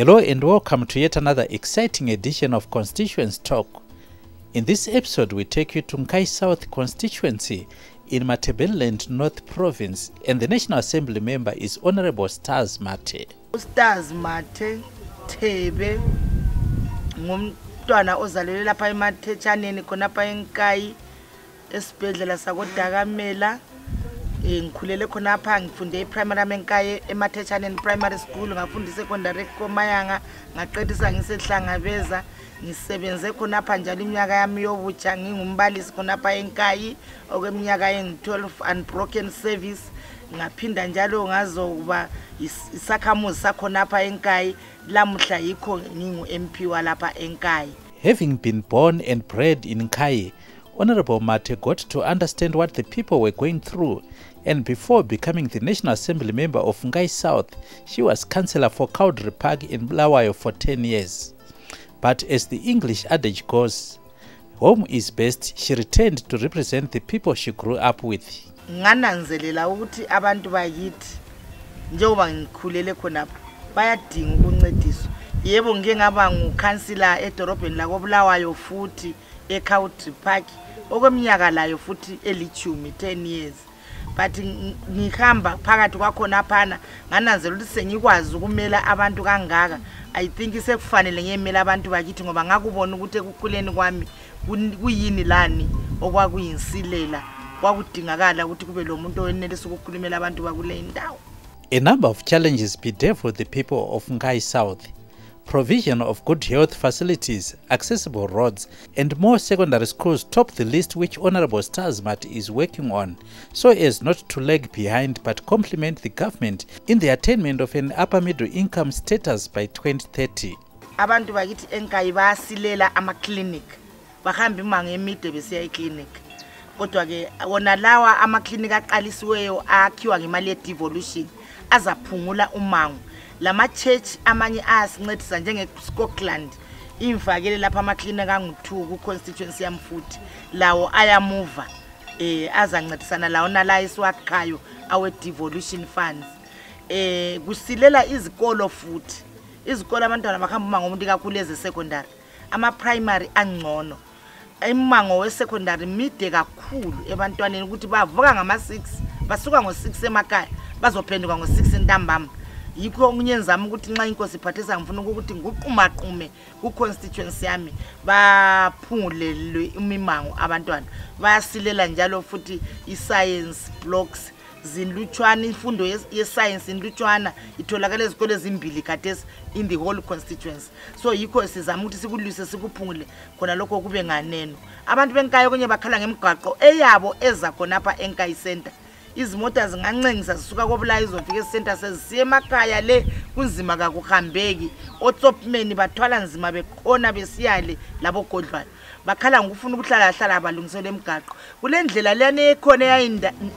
Hello and welcome to yet another exciting edition of Constituents Talk. In this episode, we take you to Nkayi South constituency in Matebeleland North province, and the National Assembly member is Honorable Stars Mathe. Stars Mathe Thebe ngumntwana ozalelwe lapha eMathechaneni khona lapha eNkayi esibhedlela sakoDakamela. Ngikhulele khona lapha, ngifunde iprimary eNkayi eMathechaneni primary school, ngafunda secondary koMayanga, ngaqedisa ngisehlangabeza, ngisebenze khona lapha njalo iminyaka yami yobutsha, ngingumbalisi khona lapha eNkayi okweminyaka engu-12 unbroken service. Ngaphinda njalo ngazokuba isakhamuzi sakhona lapha eNkayi, lamuhla yikho ngingu-MP walapha eNkayi. Having been born and bred in Nkayi, Honorable Mathe got to understand what the people were going through, and before becoming the National Assembly member of Nkayi South, she was councillor for Cowdrey Park in Bulawayo for 10 years. But as the English adage goes, home is best, she returned to represent the people she grew up with. Ngananzelela ukuthi abantu bayithi njengoba ngikhulele khonapha bayadinga ukuncediswa. Yebo ngike ngaba ngukansila edorobheni la koBulawayo futhi eCowdrey Park okweminyaka layo futhi elichumi 10 years. But ngihamba phakathi kwakhona phana ngananzela ukuthi sengikwazi ukumela abantu kangaka. I think isekufanele ngiyemela abantu bakithi ngoba ngakubona ukuthi ekukhuleni kwami kuyini lani okwakuyinsilela kwakudingakala ukuthi kube lo muntu owenelisa ukukhulumela abantu bakule ndawo. A number of challenges bedevil the people of Nkayi South. Provision of good health facilities, accessible roads, and more secondary schools top the list which Honorable Stars Mathe is working on, so as not to lag behind but complement the government in the attainment of an upper middle income status by 2030. Abantu bakithi eNkayi bayasilela ama-clinic, bahamba imango emide besiya e-clinic. Kodwa ke wona lawa ama-clinic aqalisiweyo akhiwa ngemali ye-devolution azaphungula umango. Lama church amanye asincedisa njengeScotland imfakele lapha ama-clinic angu-2 ku-constituency yami futhi lawo ayamuva azancedisana lawo nala esiwakhayo awe-devolution funds. Kusilela izikolo futhi, izikolo abantwana bahamba umango omude kakhulu eze-secondary, ama-primary angcono, imango we-secondary mide kakhulu ebantwaneni ukuthi bavuka ngama-6 basuka ngo-6 emakhaya bazophenduka ngo-6 ntambama. Yikho nginyenzama ukuthi nxa inkosi iphathisa ngifuna ukuthi nguqumaqume ku-constituency yami baphungulelwe imimango abantwana. Bayasilela njalo futhi i-science blocks zinlutshwana, imfundo ye-science inlutshwana itholakala ezikole ezimbili khathesi in the whole constituency. So yikho sizama ukuthi sikulwise sikuphungule khona lokho kube nganeno. Abantu beNkayi konye bakhala ngemigaqo eyabo eza khona apha eNkayi Center. Izimota zingancengisa zisuka koBulawayo izofika eCenter sezisiya emakhaya le kunzima kakuhambeki. Otsopmeni bathwala nzima bekhona besiyale labo godlwana. Bakhala ngufuna ukuhlala abalungisele emigaqo. Kule ndlela leyana ekhona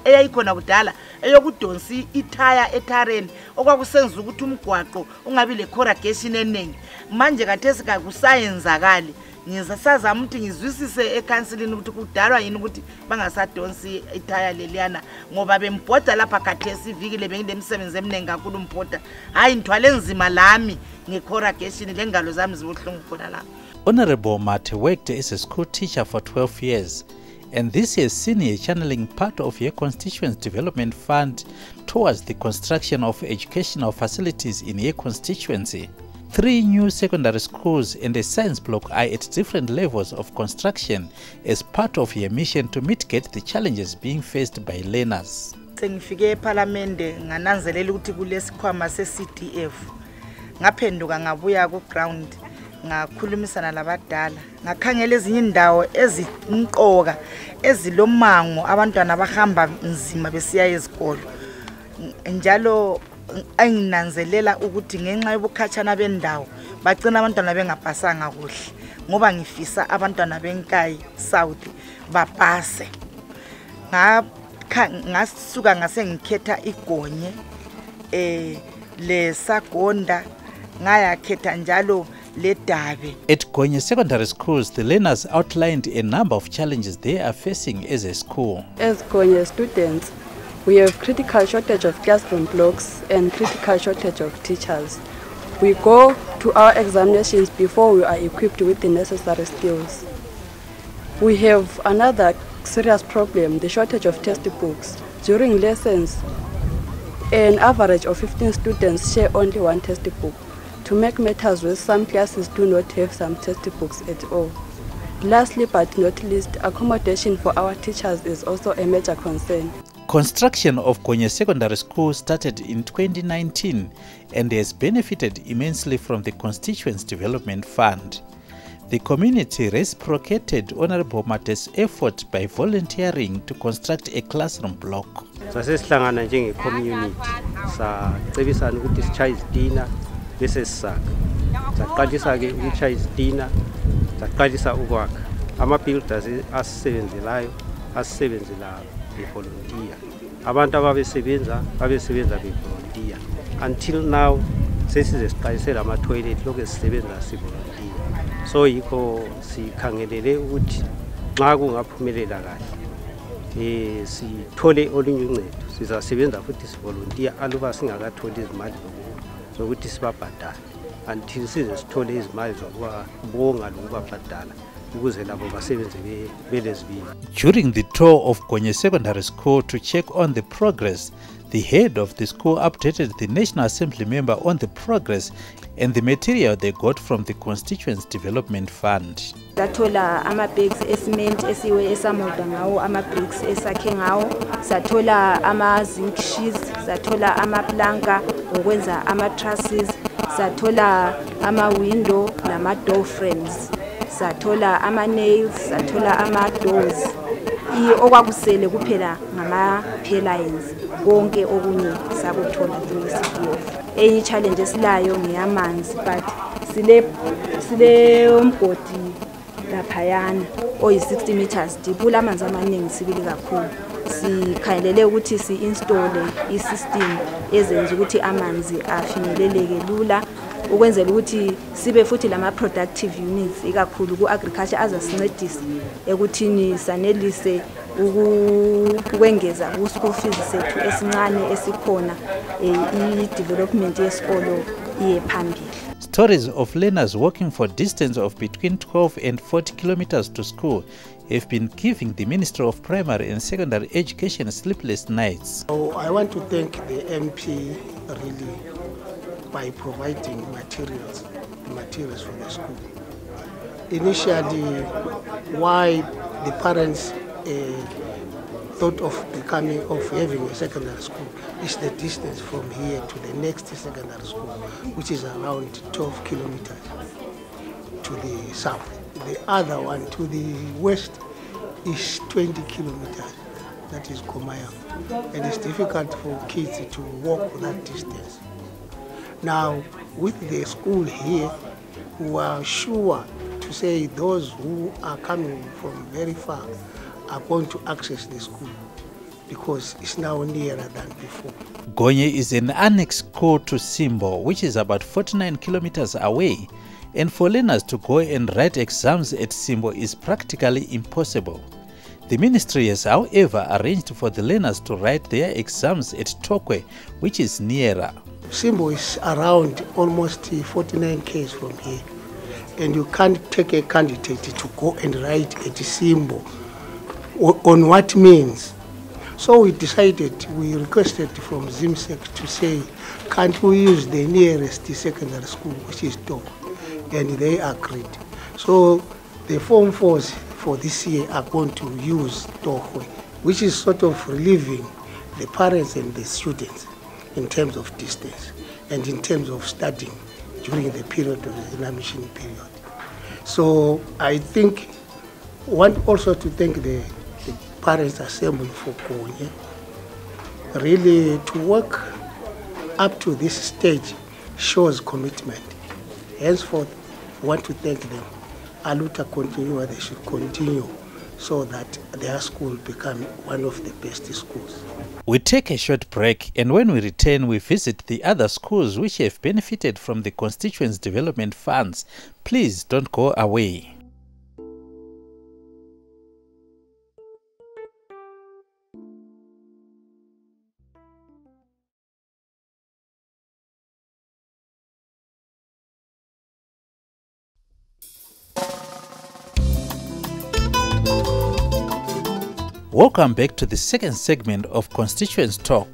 eyayikhona kudala eyokudonsi ithaya ethareni okwakusenza ukuthi umgwaqo ungabi le corrugation eningi. Manje kathesi kakusayenzakali. Ngizasazama ukuthi ngizwisise ekansilini ukuthi kudalwa yini ukuthi bangasadonsi ithaya leliyana ngoba bembhoda lapha khathesi ivikile benginemsebenzi eminingi kakhulu umbhoda. Hayi ngithwale nzima lami ngecorrugation lengalo zami zibuhlungu khona lapha. Honorable Mathe worked as a school teacher for 12 years, and this has seen her channeling part of her Constituency Development Fund towards the construction of educational facilities in her constituency. 3 new secondary schools and a science block are at different levels of construction as part of her mission to mitigate the challenges being faced by learners. Sengifike eParliament ngananzelela ukuthi kulesikhwama se-CDF. Ngaphenduka ngabuya ku-ground ngakhulumisana labadala, ngakhangela ezinye indawo ezinqoka ezilomango abantwana bahamba nzima besiya ezikolo. Njalo anginanzelela ukuthi ngenxa yobukhatshana bendawo bagcina abantwana bengapasanga kuhle ngoba ngifisa abantwana beNkayi South bapase. Ngasuka ngasengikhetha igonye leSagonda ngayakhetha njalo leDabe. At Gonye Secondary Schools, the learners outlined a number of challenges they are facing as a school. As Gonye students, we have critical shortage of classroom blocks and critical shortage of teachers. We go to our examinations before we are equipped with the necessary skills. We have another serious problem, the shortage of textbooks. During lessons, an average of 15 students share only one textbook. To make matters worse, some classes do not have some textbooks at all. Lastly but not least, accommodation for our teachers is also a major concern. Construction of Gonye Secondary School started in 2019 and has benefited immensely from the Constituency Development Fund. The community reciprocated Honorable Mathe's effort by volunteering to construct a classroom block. Sasihlangana njenge-community sacebisana ukuthi sitshaye izitina bese sisakha. Saqalisa-ke ukutshaya izitina, saqalisa ukwakha. Ama-builders asisebenzela be-volunteer. Abantu ababesebenza be-volunteer. Until now, sesize siqalisele ama-toilet lokhu sisebenza si-volunteer. So yikho sikhangelele ukuthi nxa kungaphumelela kahle sithole olunye uncedo, sizasebenza futhi sivolunteer aluba singakatholi izimali zokuthi sibabhadale until size sithole izimali zokubonga lokubabhadala ukuze labo basebenze belezibili. During the tour of Gonye Secondary School to check on the progress, the head of the school updated the National Assembly member on the progress and the material they got from the Constituency Development Fund. Sathola ama-bags esiment esiwe esamoda ngawo, ama-bricks esakhe ngawo, sathola ama-zinc sheets, sathola amaplanka okwenza ama-trusses, sathola ama-window nama-door frames, sathola ama-nails, sathola ama-doors. Okwakusele kuphela ngama-pillars, konke okunye sakuthola njenge-CDF. Enye challenge esilayo ngeyamanzi, but sile umgodi laphayana oyi-60 meters deep, kulamanzi amaningi sibili kakhulu. Sikhangelele ukuthi si-installe i-system ezenza ukuthi amanzi afinyeleleke lula, ukwenzela ukuthi sibe futhi lama-productive units ikakhulu ku-agriculture azasincedisa ekuthini sanelise ukwengeza ku-school fees sethu esincane esikhona, i-development yesikolo iye phambili. Stories of learners walking for distance of between 12 and 40 kilometers to school have been giving the Ministry of Primary and Secondary Education sleepless nights. So I want to thank the MP really by providing materials for the school. Initially, why the parents thought of having a secondary school is the distance from here to the next secondary school, which is around 12 kilometers to the south. The other one to the west is 20 kilometers, that is Komaya, and it's difficult for kids to walk that distance. Now, with the school here, we are sure to say those who are coming from very far are going to access the school because it's now nearer than before. Gonye is an annex school to Simbo, which is about 49 kilometers away, and for learners to go and write exams at Simbo is practically impossible. The ministry has, however, arranged for the learners to write their exams at Tokwe, which is nearer. Simbo is around almost 49 km from here, and you can't take a candidate to go and write at Simbo on what means. So we requested from ZIMSEC to say, can't we use the nearest secondary school, which is Tokwe, and they agreed. So the Form 4s for this year are going to use Tokwe, which is sort of relieving the parents and the students in terms of distance and in terms of studying during the period of the examination period. So I think I want also to thank the Parents Assembly for Gonye, really to work up to this stage shows commitment. Henceforth, I want to thank them. Aluta continua, they should continue so that their school become one of the best schools. We take a short break, and when we return, we visit the other schools which have benefited from the Constituency Development Funds. Please don't go away. Welcome back to the second segment of Constituents Talk.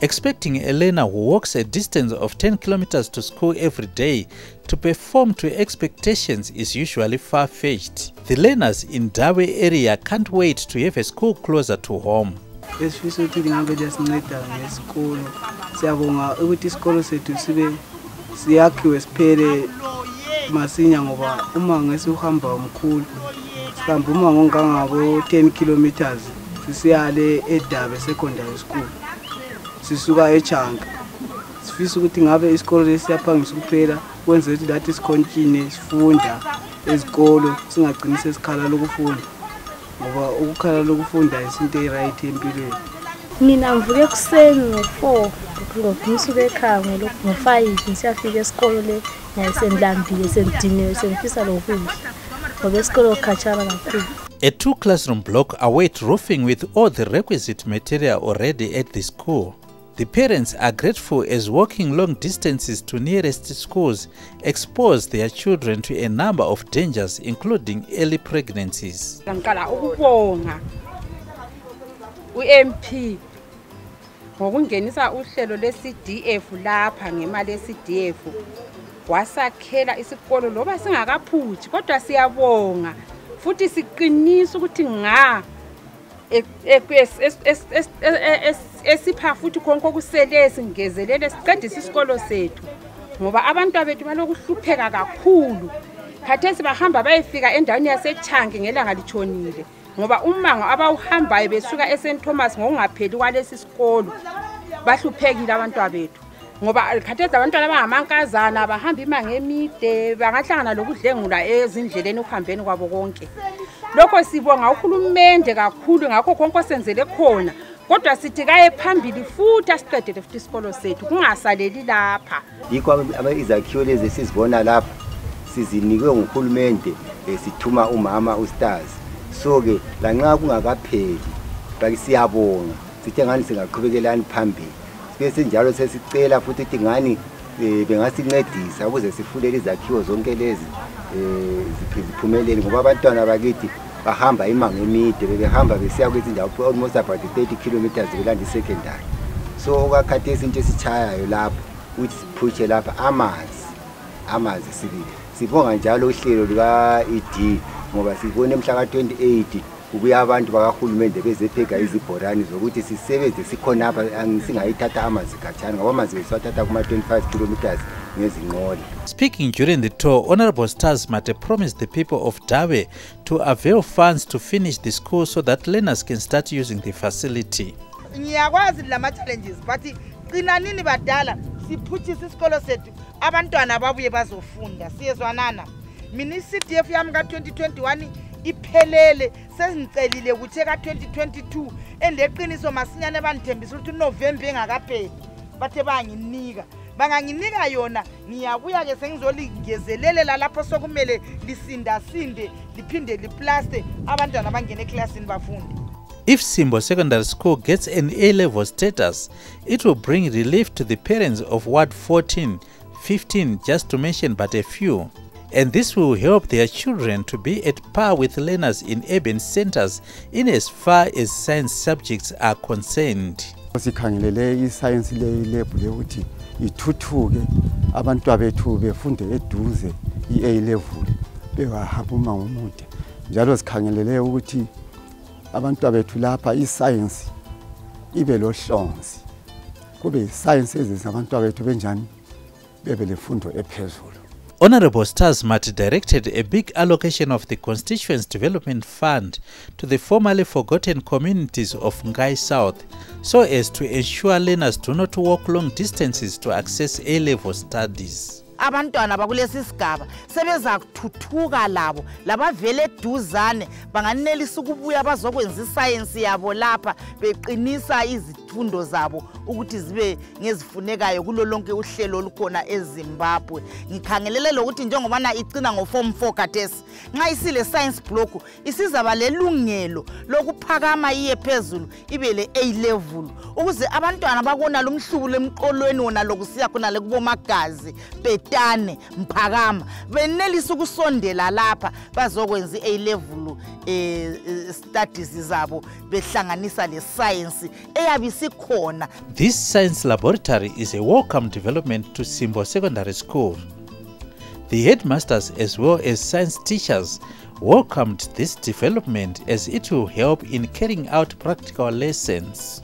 Expecting a learner who walks a distance of 10 kilometers to school every day to perform to expectations is usually far-fetched. The learners in Dawe area can't wait to have a school closer to home. Esifisa ukuthi ngabe lesinceda ngesikolo. Siyabonga ukuthi isikolo sethu sibe siyakhiwe siphele masinya ngoba uma ngese uhamba umkhulu sihambe uma ngongangabo 10 kilometers sisiyale eDabe secondary school. Sisuka eChanka. Sifisa ukuthi ngabe isikolo lesiyaphangisa ukuphela kwenze ukuthi that is continue sifunda ezikolo singagcini sesikhala lokufunda. Ngoba ukukhala lokufunda isinto right empilweni. Mina ngivuke ekuseni ngo4 ngisuke ekhaya ngo5 ngisiyafika esikolo le ngiyasendlambile sendiniwe sengifisa lokudla ngoba esikolo khatshana kakhulu. A 2-classroom block awaits roofing with all the requisite material already at the school. The parents are grateful as walking long distances to nearest schools expose their children to a number of dangers, including early pregnancies. Ngicela ukubonga uMP ngokungenisa uhlelo leCDF lapha ngemali yeCDF wasakhela isikolo loba singakaphuthi kodwa siyabonga futhi siqinisa ukuthi esipha futhi konke okusele singezelele siqedise isikolo sethu ngoba abantu abethu balokuhlupheka kakhulu. Khathesi bahamba bayefika endaweni yaseChanke ngelanga litshonile ngoba umango abawuhambayo besuka eSt Thomas ngokungapheli kwalesi sikolo bahluphekile abantu abethu ngoba khathesi abantwana abangamankazana bahamba imango emide bangahlangana lokudlengula ezindleleni ukuhambeni kwabo konke. Lokho sibonga uhulumende kakhulu ngakho konke osenzele khona kodwa sithi kaye phambili futhi asiqedele futhi isikolo sethu kungasaleli lapha. Yikho izakhiwo lezi sizibona lapha sizinikwe nguhulumende sithuma umama uStars. So ke lanxa kungakapheli baki siyabonga sithi ngani singaqhubekela phambili. Bese njalo sesicela futhi ukuthi ngani bengasincedisa ukuze sifulele izakhiwo zonke lezi ziphumelele ngoba abantwana bakithi bahamba imango emide behamba besiya kwethi indawo almost about 30 kilometers belanda secondary. So okakhathesi into esichayayo lapha uthi siphushe lapha amanzi sibonga njalo uhlelo lika ED ngoba sibone mhla ka28 kubuya abantu bakahulumende bezepheka izibhorani zokuthi sisebenze sikhona apha singayithatha amanzi khatshana ngoba amanzi besathatha kuma 25 kilometers ngezinqola. Speaking during the tour, Honorable Stars Mathe promised the people of Dawe to avail funds to finish the school so that learners can start using the facility. Ngiyakwazi lama challenges but qinanini badala siphuthisa isikolo sethu abantwana babuye bazofunda siyezwanana. Mina iCDF yami ka2021 iphelele sengicelile ukuthi ka2022 endeqiniso masinyane bandithembisa ukuthi uNovember engakapheli bathe banginika banganginika yona ngiyabuya ke sengizolingezelela lapho sokumele lisindasinde liphinde liplaste abantwana bangene eclassini bafunde. If Simbo Secondary School gets an A-level status, it will bring relief to the parents of Ward 14, 15, just to mention but a few. And this will help their children to be at par with learners in urban centers in as far as science subjects are concerned. Sikhangelele iscience lab ukuthi ithuthuke abantu bethu befunde eduze iA level bengahamba umango omude. Njalo sikhangelele ukuthi abantu bethu lapha iscience ibe lohlonzi. Kube science ezabantu bethu benjani bebe lefundo ephezulu. Honorable Stars Mathe directed a big allocation of the Constituency Development Fund to the formerly forgotten communities of Nkayi South so as to ensure learners do not walk long distances to access A-level studies. Abantwana bakulesi sigaba sebeza kuthuthuka labo labavele eduzane banganelisa ukubuya bazokwenza iscience yabo lapha beqinisa izifundo zabo ukuthi zibe ngezifunekayo kulo lonke uhlelo olukhona eZimbabwe. Ngikhangelele lokuthi njengobana icina ngo-form 4 khathesi nxa isile science block isizaba lelungelo lokuphakama iye phezulu ibe le A level ukuze abantwana bakona lumhlubulo emqolweni wona lokusiya khona le kubomagazi Petane Mphakama benelisa ukusondela lapha bazokwenza A level studies zabo behlanganisa le science eyabisikhona. This science laboratory is a welcome development to Simbo Secondary School. The headmasters as well as science teachers welcomed this development as it will help in carrying out practical lessons.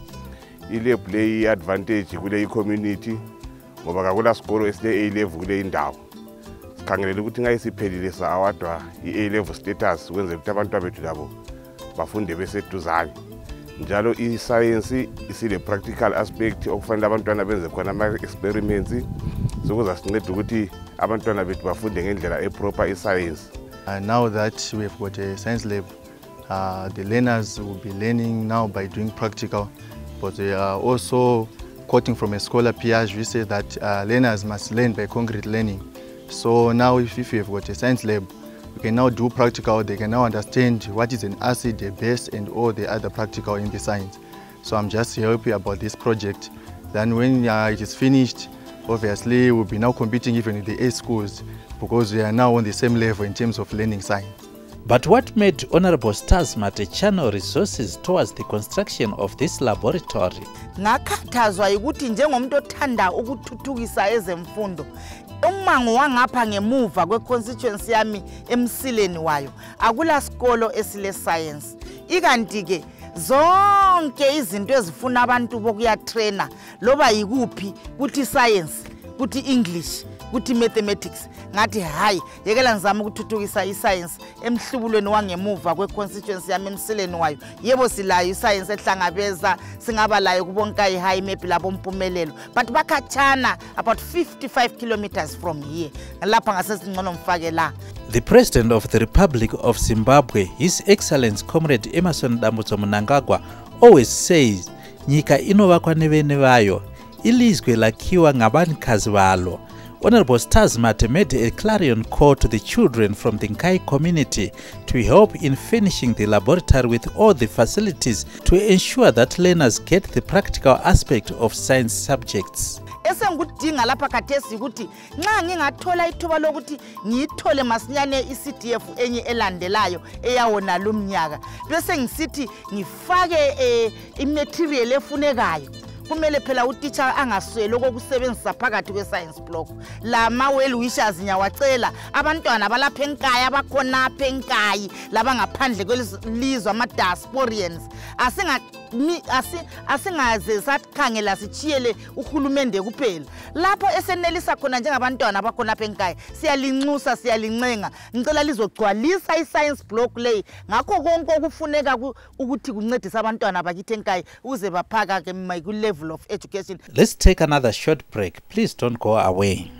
Ile play advantage kule community ngoba kakula sikolo esile A level kule indawo. Sikhangelele ukuthi ngayisiphelile sawadwa i-A level status wenze ukuthi abantu abethu labo bafunde beseduzane. Njalo i-science isile practical aspect okufanele abantwana benze khona ama-experiments sokuza sincede ukuthi abantwana bethu bafunde ngendlela eproper i-science. Now that we've got a science lab, the learners will be learning now by doing practical, but they are also quoting from a scholar Piaget, who said that learners must learn by concrete learning. So now if we have got a science lab, we can now do practical. They can now understand what is an acid, a base, and all the other practical in the science. So I'm just happy about this project. Then when it is finished, obviously we'll be now competing even in the A schools because we are now on the same level in terms of learning science. But what made Honorable Stars Mathe channel resources towards the construction of this laboratory? Ngakhathazwa ukuthi njengomuntu othanda ukuthuthukisa ezemfundo umango wangapha ngemuva kweconstituency yami emsileni wayo akula sikolo esile science ikanti ke zonke izinto ezifuna abantu bokuya trainer loba yikuphi kuthi science kuthi English kuthi mathematics ngathi hayi yekela ngizama ukuthuthukisa iscience emhlubulweni wangemuva kweconstituency yami emsileni wayo yebo silayo iscience ehlangabeza singaba layo kubonkayi high maybe labo mpumelelo but bakhatshana about 55 kilometers from here lapha ngasesingcono mfake la. The President of the Republic of Zimbabwe, His Excellency Comrade Emerson Dambudzo Mnangagwa, always says nyika inovakwa nevene vayo ilizwe lakhiwa ngabanikazi balo. Honorable Stars Mathe made a clarion call to the children from the Nkayi community to help in finishing the laboratory with all the facilities to ensure that learners get the practical aspect of science subjects. Esengudinga lapha khathesi ukuthi nxa ngingathola ithuba lokuthi ngiyithole masinyane iCDF enye elandelayo eyawona lumnyaka bese ngisithi ngifake imaterial efunekayo kumele phela utitsha angaswele okokusebenzisa phakathi kwe-science block lama well wishers nyawacela abantwana balapha eNkayi abakhona apha eNkayi laba ngaphandle kwelizwe ama-diasporians asingaze sakhangela sichiyele uhulumende kuphela lapho esenelisa khona njengabantwana abakhona apha eNkayi siyalinxusa siyalincenga ngicela lizogcwalisa i-science block leyi ngakho konke okufuneka ukuthi kuncedisa abantwana bakithi eNkayi ukuze baphaka ke level of education. Let's take another short break. Please don't go away.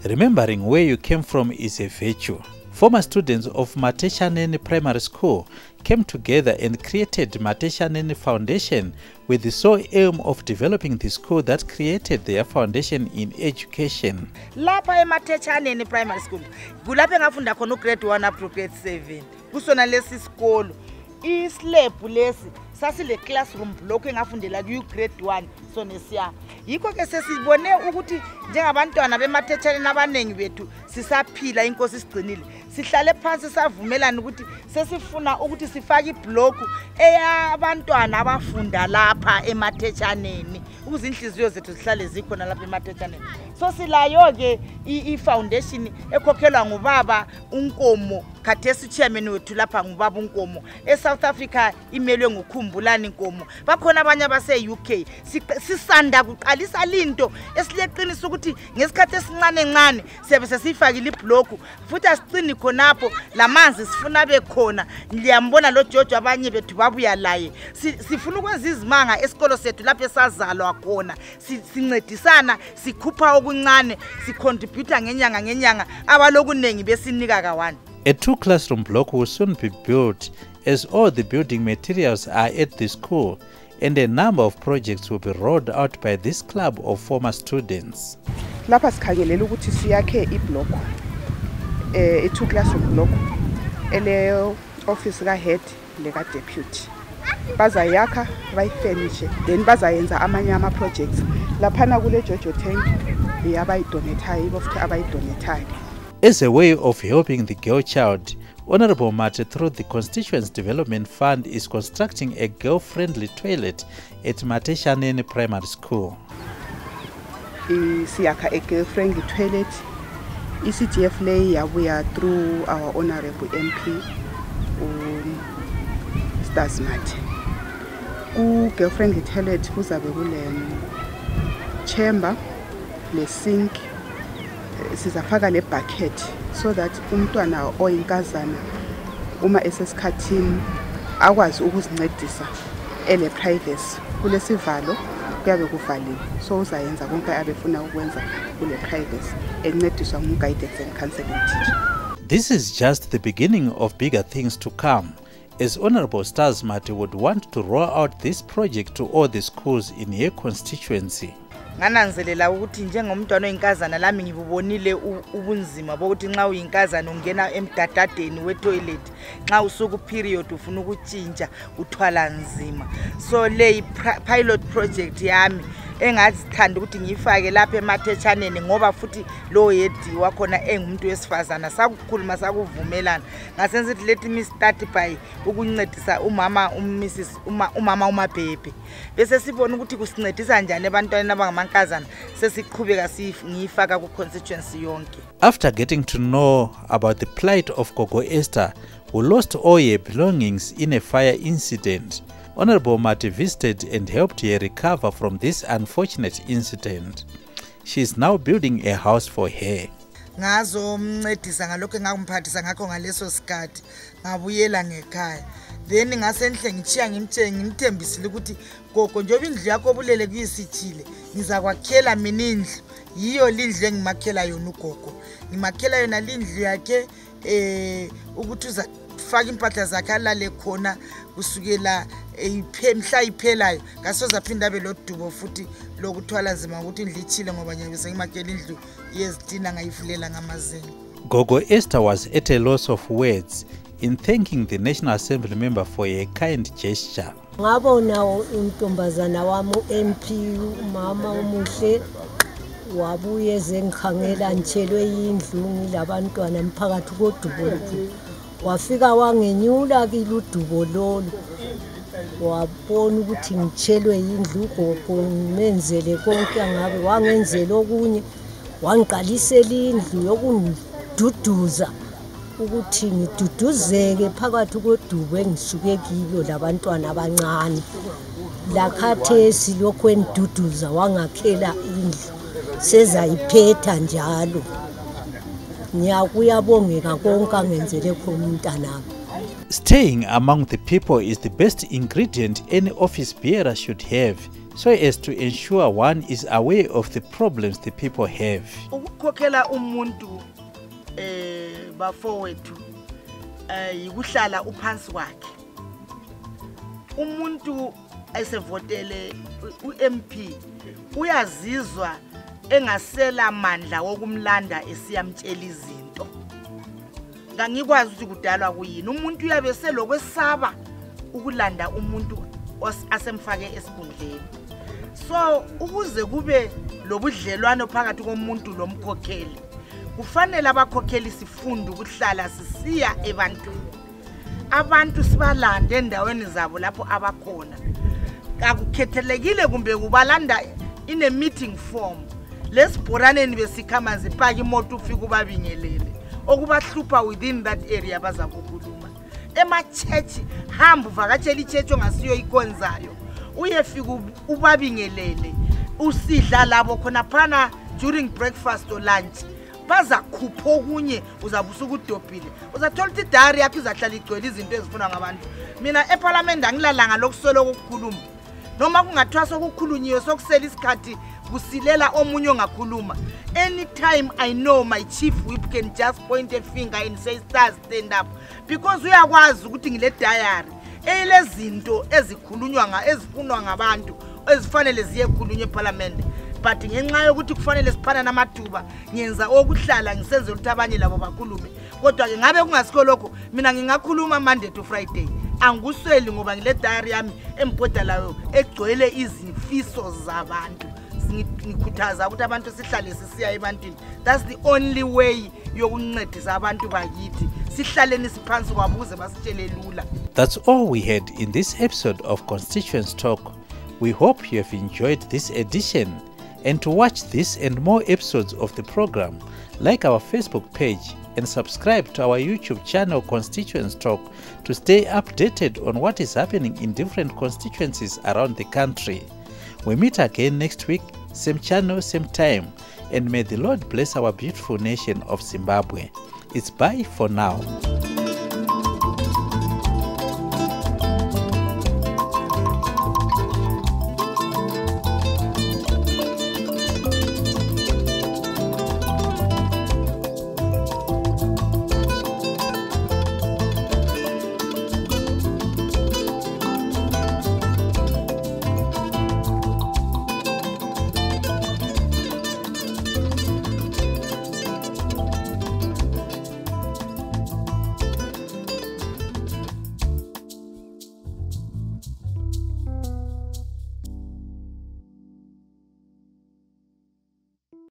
Remembering where you came from is a virtue. Former students of Mathe Primary School came together and created Mathe Foundation with the sole aim of developing the school that created their foundation in education. Lapha eMathe Primary School, kulapha ngafunda khona grade 1 up to grade 7. Kusona lesi sikolo. Islab lesi sasile classroom block engafundela ku grade 1 sonesiya. Yikho ke sesibone ukuthi njengabantwana beMathe nabanengi bethu sisaphila inkosi sigcinile. Sihlale phansi savumelana ukuthi sesifuna ukuthi sifake iblock eyabantwana abafunda lapha eMathe ukuze inhliziyo zethu zihlale zikhona lapha eMathe. So silayo ke i-foundation ekhokhelwa ngubaba uNkomo khathesi chairman wethu lapha ngubaba uNkomo. eSouth Africa imelwe ngukhumbulani Nkomo. Bakhona abanye abase UK. Sisanda kuqalisa linto esileqinisa ukuthi ngesikhathi esincane siyabe siyifakile iblock futhi asicini khonapho lamanzi sifuna bekhona ngiyambona lo Jojo abanye bethu babuya laye sifuna ukwenza izimanga esikolo sethu lapho esazalwa khona sincedisana sikhupha okuncane sicontribute ngenyanga abalokunengi besinika ka1. A 2-classroom block will soon be built as all the building materials are at the school, and a number of projects will be rolled out by this club of former students. Lapha sikhangelela ukuthi siyakhe iblock a 2-classroom block ele office ka head leka deputy bazayakha bayifurnishe then bazayenza amanye ama projects laphana kule Jojo tank yabayidonetayo futhi abayidonetayo. As a way of helping the girl child, Honorable Mathe through the Constituency Development Fund is constructing a girl-friendly toilet at Matebeleland Primary School. Siyakha a girl-friendly toilet. ECDF lay we are through our Honorable MP Stars Mathe. Girl-friendly toilet kuzabe kule chamber, le sink, sizafaka le bucket so that umntwana oyinkazana uma esesikhathini akwazi ukuzincedisa ele privacy kulesivalo kuyabe kuvaliwe so uzayenza konke abefuna ukwenza kule privacy encediswa nguguidance and counseling teacher. This is just the beginning of bigger things to come, as Honorable Stars Mathe would want to roll out this project to all the schools in her constituency. Ngananzelela ukuthi njengomntwana oyinkazana lami ngibubonile ubunzima bokuthi nxa uyinkazana ungena emdadadeni wetoilet nxa usuku period ufuna ukutshintsha uthwala nzima. So le pilot project yami engazithanda ukuthi ngifake lapha eMatechaneni ngoba futhi lo yedi wakhona engumuntu wesifazana sakukhuluma sakuvumelana ngasenze ukuthi let me start by ukuncedisa umama umabhebhe bese sibona ukuthi kusincedisa njani ebantwaneni abangamankazana sesiqhubeka ngifaka ku constituency yonke. After getting to know about the plight of Gogo Esther, who lost all her belongings in a fire incident, Honorable Mathe visited and helped her recover from this unfortunate incident. She is now building a house for her. Ngazo mncedisa ngalokho engakumphathisa ngakho ngaleso sikhathi ngabuyela ngekhaya. Then ngasenhle ngichiya ngimthembisile ukuthi gogo njoba indlu yakho bulele kuyisithile ngizakwakhela mina indlu yiyo lindlu engimakhela yona ugogo ngimakhela yona lindlu yakhe ukuthi uzafaka impahla zakhe alale khona kusukela mhla iphelayo ngasoza phinda abe lodubo futhi lokuthwala nzima ukuthi indlu ichile ngoba nyabe sengimakhela indlu yezitina ngayivulela ngamazinyo. Gogo Esther was at a loss of words in thanking the National Assembly member for a kind gesture. Ngabona untombazana wami MP umama umuhle wabuye zengikhangela ntshelwe indlu ngilabantwana mphakathi kodubo wafika wangenyula kiludubo lolu wabona ukuthi ngitshelwe indlu gogo ngimenzele konke angabe wangenzela okunye wangiqalisela indlu yokungiduduza ukuthi ngiduduzeke phakathi kodubo engisuke kilo labantwana abancane lakhathesi lokho engiduduza wangakhela indlu sezayiphetha njalo ngiyakuyabongeka konke angenzele khona umntanami. Staying among the people is the best ingredient any office bearer should have, so as to ensure one is aware of the problems the people have. Ukukhokhela umuntu bafowethu yikuhlala uphansi kwakhe. Umuntu esevotele uMP uyazizwa engasela mandla wokumlanda esiyamtshela izinto. Ngangikwazi ukuthi kudalwa kuyini umuntu uyabe selokwesaba ukulanda umuntu asemfake esikhundleni. So ukuze kube lobudlelwano phakathi komuntu lomkhokheli kufanele abakhokheli sifunde ukuhlala sisiya ebantwini. Abantu sibalande endaweni zabo lapho abakhona. Akukhethelekile kumbe kubalanda in a meeting form. Lesibhoraneni besikhama zipaka imoto ufika ubabingelele. Okubahlupha within that area bazakukhuluma. Ema-church hamba uvakatshela i-church ongasiyo ikonzayo. Uyefika ubabingelele. Usidla labo khona phana during breakfast or lunch. baza khupha okunye uzabusa ukudobhile uzathola ukuthi idari yakho izahlala igcwele izinto ezifuna ngabantu. Mina eParliament angilalanga lokusolo ukukhuluma noma kungathiwa sokukhulunyiwe sokusela isikhathi kusilela omunye ongakhuluma. Anytime I know my chief whip can just point a finger and say stars stand up because uyakwazi ukuthi ngile diary elezinto ezikhulunywa ezifunwa ngabantu ezifanele ziyekhulunywa eParliament. But ngenxa yokuthi kufanele siphana namathuba ngenza okuhlala ngisenze ukuthi abanye labo bakhulume. Kodwa ke ngabe kungasikho lokho mina ngingakhuluma Monday to Friday. Angusweli ngoba ngile diary yami embhodalayo egcwele izifiso zabantu. Ngikhuthaza ukuthi abantu sihlale sisiya ebantwini. That's the only way yokuncedisa abantu bakithi. Sihlaleni siphansi kwabuze basitshele lula. That's all we had in this episode of Constituents Talk. We hope you have enjoyed this edition. And to watch this and more episodes of the program, like our Facebook page and subscribe to our YouTube channel Constituents Talk to stay updated on what is happening in different constituencies around the country. We meet again next week, same channel, same time, and may the Lord bless our beautiful nation of Zimbabwe. It's bye for now.